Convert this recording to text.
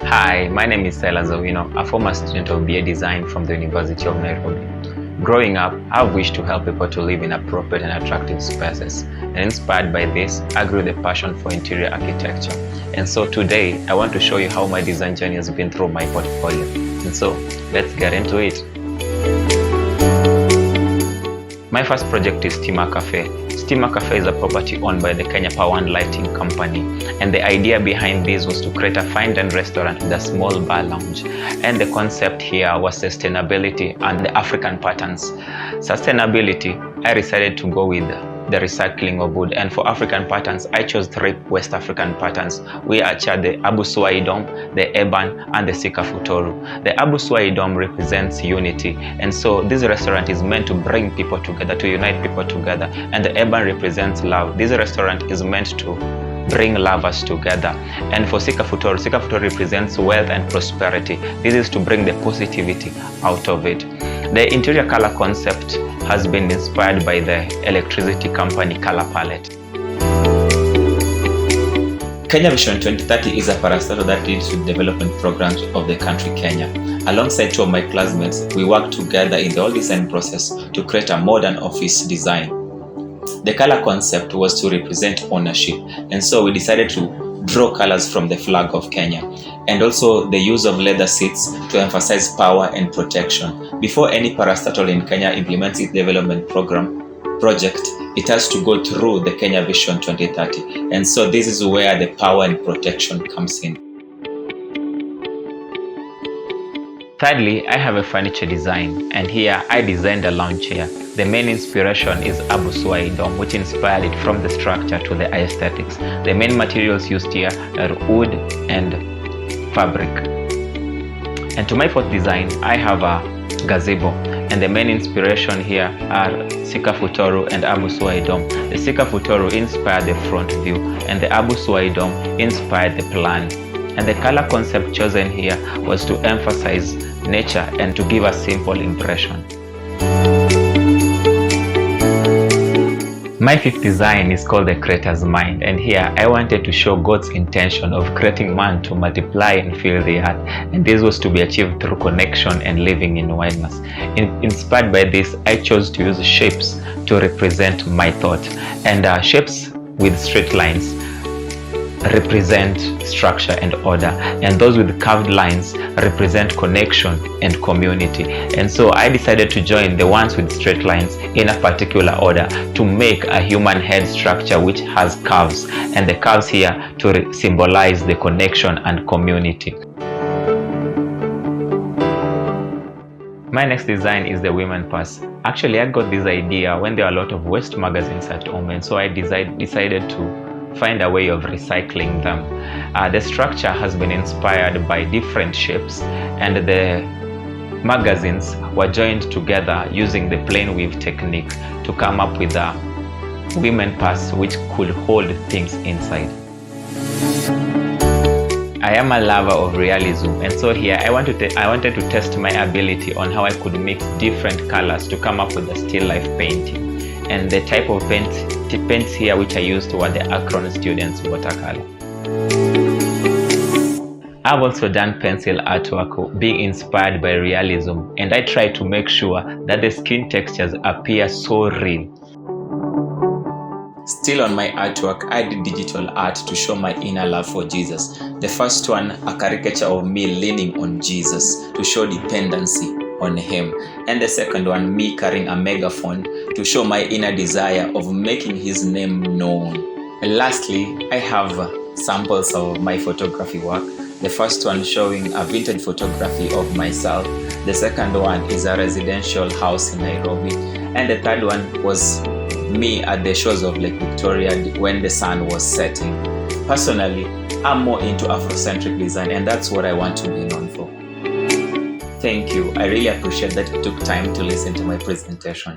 Hi, my name is Silas Owino, a former student of BA Design from the University of Nairobi. Growing up, I've wished to help people to live in appropriate and attractive spaces. And inspired by this, I grew the passion for interior architecture. And so today, I want to show you how my design journey has been through my portfolio. And so, let's get into it. My first project is Steamer Cafe. Steamer Cafe is a property owned by the Kenya Power and Lighting Company, and the idea behind this was to create a fine dining restaurant with a small bar lounge. And the concept here was sustainability and the African patterns. Sustainability, I decided to go with the recycling of wood, and for African patterns, I chose 3 West African patterns. We are the Abu Swai Dome, the Eban, and the Sika Futoru. The Abu Swai Dome represents unity, and so this restaurant is meant to bring people together, to unite people together, and the Eban represents love. This restaurant is meant to bring lovers together. And for Sika Futoru represents wealth and prosperity. This is to bring the positivity out of it. The interior color concept has been inspired by the electricity company color palette. Kenya Vision 2030 is a parastatal that leads to development programs of the country Kenya. Alongside 2 of my classmates, we worked together in the whole design process to create a modern office design. The color concept was to represent ownership, and so we decided to draw colors from the flag of Kenya, and also the use of leather seats to emphasize power and protection. Before any parastatal in Kenya implements its development project, it has to go through the Kenya Vision 2030, and so this is where the power and protection comes in. Thirdly, I have a furniture design, and here I designed a lounge chair. The main inspiration is Abu Swai Dome, which inspired it from the structure to the aesthetics. The main materials used here are wood and fabric. And to my 4th design, I have a gazebo, and the main inspiration here are Sika Futoru and Abu Swai Dome. The Sika Futoru inspired the front view, and the Abu Swai Dome inspired the plan. And the color concept chosen here was to emphasize nature and to give a simple impression. My 5th design is called the Creator's Mind, and here I wanted to show God's intention of creating man to multiply and fill the earth, and this was to be achieved through connection and living in oneness. Inspired by this, I chose to use shapes to represent my thought, and shapes with straight lines represent structure and order, and those with curved lines represent connection and community. And so I decided to join the ones with straight lines in a particular order to make a human head structure which has curves, and the curves here to symbolize the connection and community. My next design is the women purse. Actually, I got this idea when there were a lot of West magazines at home, and so I decided to find a way of recycling them. The structure has been inspired by different shapes, and the magazines were joined together using the plain weave technique to come up with a women purse which could hold things inside. I am a lover of realism, and so here I wanted to test my ability on how I could mix different colors to come up with a still life painting. And the type of paints here which I used were the Akron Students watercolor. I've also done pencil artwork being inspired by realism, and I try to make sure that the skin textures appear so real. Still on my artwork, I did digital art to show my inner love for Jesus. The first one, a caricature of me leaning on Jesus to show dependency on him, and the second one, me carrying a megaphone to show my inner desire of making his name known. And lastly, I have samples of my photography work. The first one showing a vintage photography of myself, the second one is a residential house in Nairobi, and the third one was me at the shores of Lake Victoria when the sun was setting. Personally, I'm more into Afrocentric design, and that's what I want to be known for. Thank you. I really appreciate that you took time to listen to my presentation.